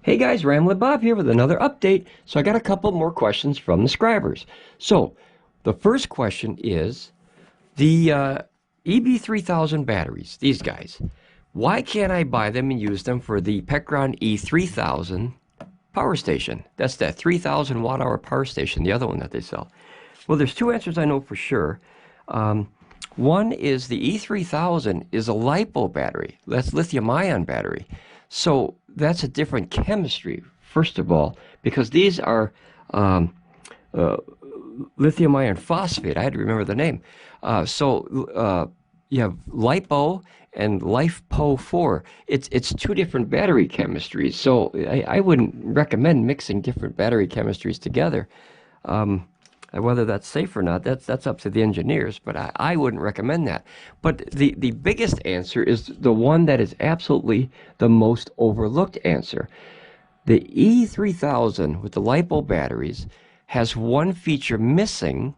Hey guys, Ramblin Bob here with another update. So I got a couple more questions from the scribers. So the first question is the EB3000 batteries, these guys. Why can't I buy them and use them for the PECRON E3000 power station? That's that 3,000 watt hour power station, the other one that they sell. Well, there's two answers I know for sure. One is the E3000 is a LiPo battery. That's lithium-ion battery. So that's a different chemistry, first of all, because these are lithium iron phosphate. I had to remember the name. You have LiPo and LiFePO4. It's two different battery chemistries. So I wouldn't recommend mixing different battery chemistries together. Whether that's safe or not, that's up to the engineers, but I wouldn't recommend that. But the biggest answer is the one that is absolutely the most overlooked answer. The E3000 with the LiPo batteries has one feature missing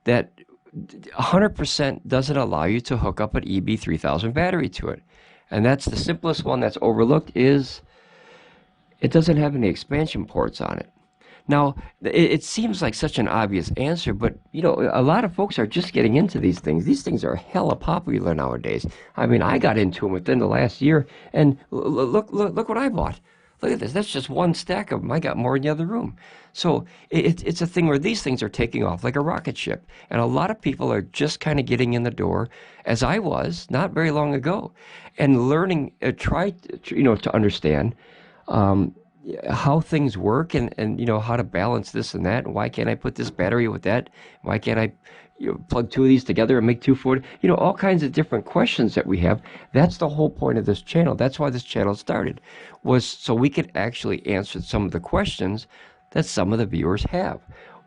that 100% doesn't allow you to hook up an EB3000 battery to it. And that's the simplest one that's overlooked is it doesn't have any expansion ports on it. Now, it seems like such an obvious answer, but, you know, a lot of folks are just getting into these things. These things are hella popular nowadays. I mean, I got into them within the last year, and look what I bought. Look at this. That's just one stack of them. I got more in the other room. So it's a thing where these things are taking off like a rocket ship. And a lot of people are just kind of getting in the door, as I was not very long ago, and learning, to understand how things work and you know how to balance this and that, and why can't I put this battery with that, why can't I plug two of these together and make 240, all kinds of different questions that we have. That's the whole point of this channel. That's why this channel started, was so we could actually answer some of the questions that some of the viewers have,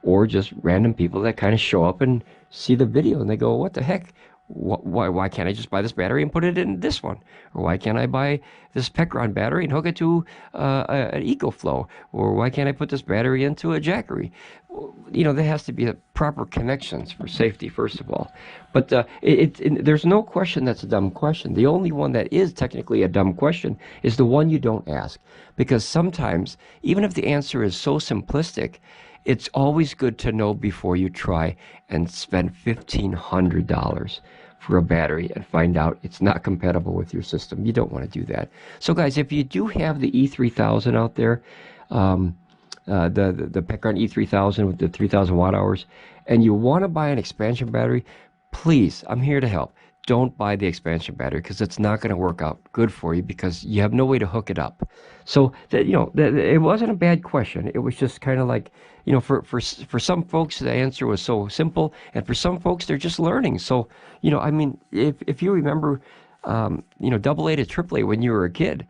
or just random people that kind of show up and see the video and they go, what the heck, why can't I just buy this battery and put it in this one? Or why can't I buy this PECRON battery and hook it to an EcoFlow? Or why can't I put this battery into a JACKERY? There has to be proper connections for safety, first of all. But there's no question that's a dumb question. The only one that is technically a dumb question is the one you don't ask. Because sometimes, even if the answer is so simplistic, it's always good to know before you try and spend $1,500 for a battery and find out it's not compatible with your system. You don't want to do that. So guys, if you do have the E3000 out there, the PECRON E3000 with the 3,000 watt hours, and you want to buy an expansion battery, please, I'm here to help. Don't buy the expansion battery because it's not going to work out good for you because you have no way to hook it up. So it wasn't a bad question. It was just kind of like, for some folks the answer was so simple, and for some folks they're just learning. So I mean, if you remember, AA to AAA when you were a kid,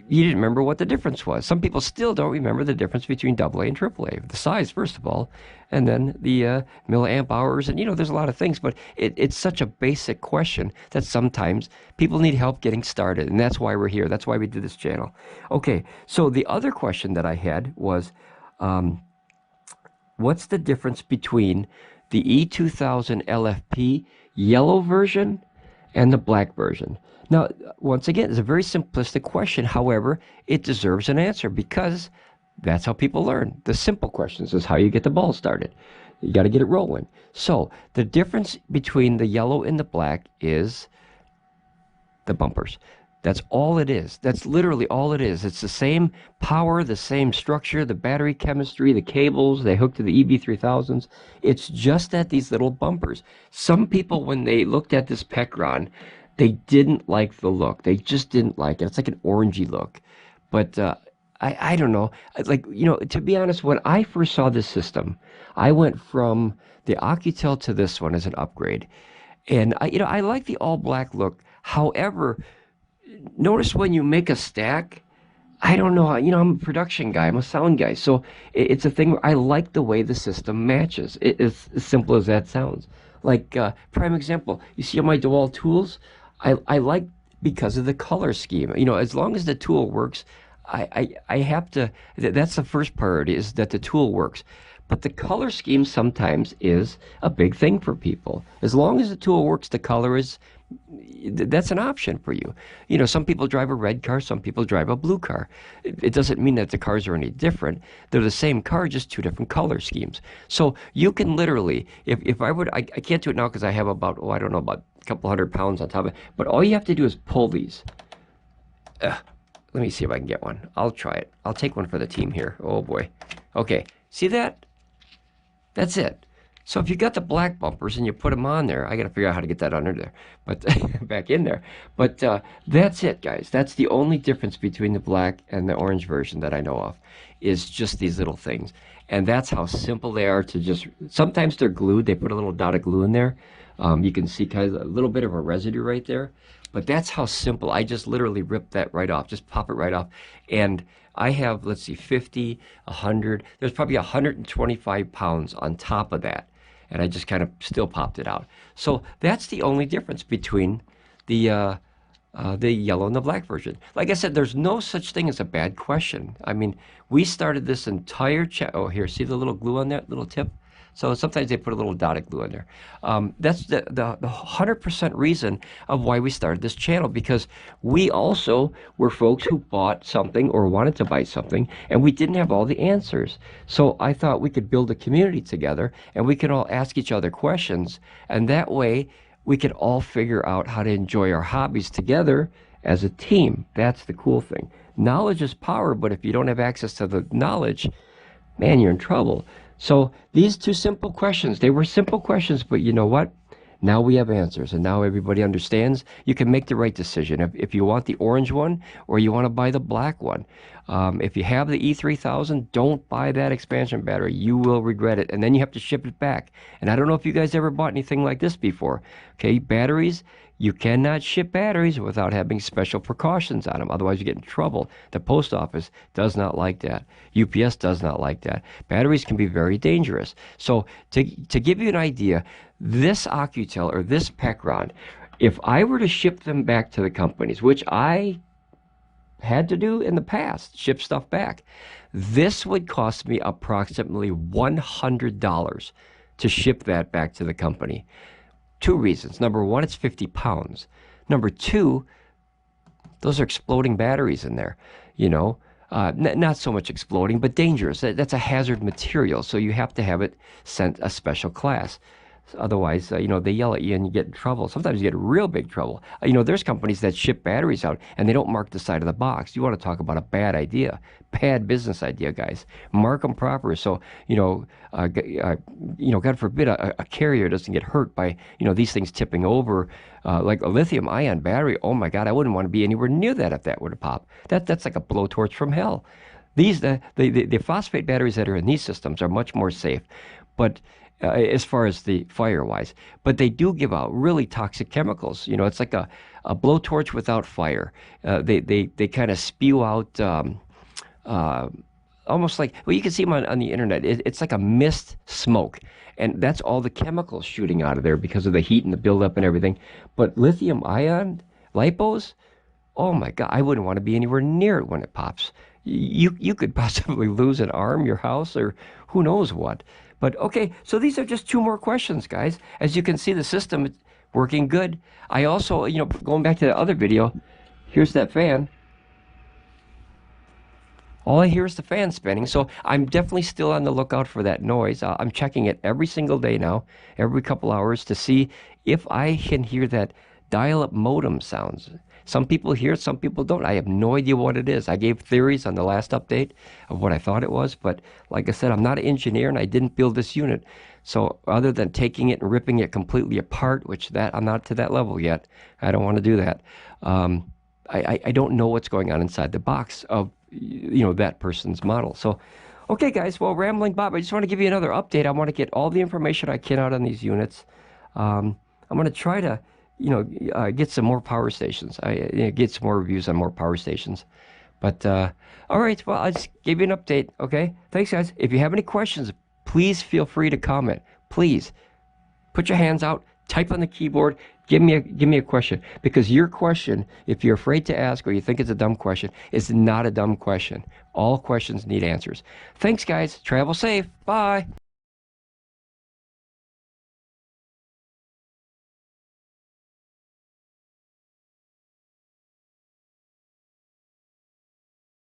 you didn't remember what the difference was. Some people still don't remember the difference between AA and AAA. The size, first of all, and then the milliamp hours, and there's a lot of things, but it's such a basic question that sometimes people need help getting started, and that's why we're here. That's why we do this channel. Okay, so the other question that I had was, what's the difference between the E2000LFP yellow version and the black version? Now, once again, it's a very simplistic question. However, it deserves an answer because that's how people learn. The simple questions is how you get the ball started. You got to get it rolling. So the difference between the yellow and the black is the bumpers. That's all it is. That's literally all it is. It's the same power, the same structure, the battery chemistry, the cables, they hook to the EB3000s. It's just that these little bumpers. Some people, when they looked at this PECRON, they didn't like the look. They just didn't like it. It's like an orangey look. But I don't know. To be honest, when I first saw this system, I went from the OUKITEL to this one as an upgrade. And I like the all black look. However, notice when you make a stack, I don't know, I'm a production guy, I'm a sound guy, so it's a thing where I like the way the system matches. It's as simple as that sounds. Like, prime example, you see on my DeWalt tools, I like because of the color scheme. As long as the tool works, I have to, that's the first priority, is that the tool works. But the color scheme sometimes is a big thing for people. As long as the tool works, the color is that's an option for you. You know, some people drive a red car, some people drive a blue car. It doesn't mean that the cars are any different. They're the same car, just two different color schemes. So you can literally, if I would, I can't do it now because I have about, I don't know, about a couple 100 pounds on top of it. But all you have to do is pull these. Let me see if I can get one. I'll try it. I'll take one for the team here. Oh boy. Okay, see that? That's it. So if you got the black bumpers and you put them on there, I got to figure out how to get that under there, but back in there. But that's it, guys. That's the only difference between the black and the orange version that I know of, is just these little things. And that's how simple they are to just, sometimes they're glued. They put a little dot of glue in there. You can see kind of a little bit of a residue right there. But that's how simple. I just literally rip that right off, just pop it right off. And I have, let's see, 50, 100. There's probably 125 pounds on top of that. And I just kind of still popped it out. So that's the only difference between the yellow and the black version. Like I said, there's no such thing as a bad question. I mean, we started this entire oh, here, see the little glue on that little tip? So sometimes they put a little dot of glue in there. That's the 100% reason of why we started this channel, because we also were folks who bought something or wanted to buy something, and we didn't have all the answers. So I thought we could build a community together, and we can all ask each other questions, and that way we could all figure out how to enjoy our hobbies together as a team. That's the cool thing. Knowledge is power, but if you don't have access to the knowledge, man, you're in trouble. So these two simple questions, they were simple questions, but you know what? Now we have answers, and now everybody understands. You can make the right decision if you want the orange one or you want to buy the black one. If you have the E3000, don't buy that expansion battery. You will regret it, and then you have to ship it back. And I don't know if you guys ever bought anything like this before. Okay, batteries, you cannot ship batteries without having special precautions on them. Otherwise, you get in trouble. The post office does not like that. UPS does not like that. Batteries can be very dangerous. So to give you an idea, this OUKITEL or this PECRON, if I were to ship them back to the companies, which I had to do in the past, ship stuff back, this would cost me approximately $100 to ship that back to the company. Two reasons. Number one, it's 50 pounds. Number two, those are exploding batteries in there, you know. Not so much exploding, but dangerous. That's a hazard material, so you have to have it sent a special class. Otherwise, you know, they yell at you and you get in trouble. Sometimes you get real big trouble. You know, there's companies that ship batteries out and they don't mark the side of the box. You want to talk about a bad idea, bad business idea, guys. Mark them proper, so you know, God forbid a carrier doesn't get hurt by these things tipping over. Like a lithium-ion battery. Oh my God, I wouldn't want to be anywhere near that if that were to pop. That's like a blowtorch from hell. The phosphate batteries that are in these systems are much more safe, but as far as the fire-wise, but they do give out really toxic chemicals. You know, it's like a blowtorch without fire. They kind of spew out almost like, well, you can see them on the internet. It's like a mist smoke, and that's all the chemicals shooting out of there because of the heat and the buildup and everything. But lithium-ion lipos, oh my God, I wouldn't want to be anywhere near it when it pops. You could possibly lose an arm, your house, or who knows what. But okay, so these are just two more questions, guys. As you can see, the system is working good. I also, going back to the other video, here's that fan. All I hear is the fan spinning, so I'm definitely still on the lookout for that noise. I'm checking it every single day now, every couple hours, to see if I can hear that dial-up modem sounds. Some people hear it, some people don't. I have no idea what it is. I gave theories on the last update of what I thought it was, but like I said, I'm not an engineer and I didn't build this unit. So other than taking it and ripping it completely apart, which I'm not to that level yet. I don't want to do that. I don't know what's going on inside the box of that person's model. So, okay, guys. Well, Rambling Bob, I just want to give you another update. I want to get all the information I can out on these units. I'm going to try to get some more power stations. Get some more reviews on more power stations. But all right, well, I just gave you an update. Okay, thanks, guys. If you have any questions, please feel free to comment. Please put your hands out, type on the keyboard, give me a question, because your question, if you're afraid to ask or you think it's a dumb question, is not a dumb question. All questions need answers. Thanks, guys. Travel safe. Bye.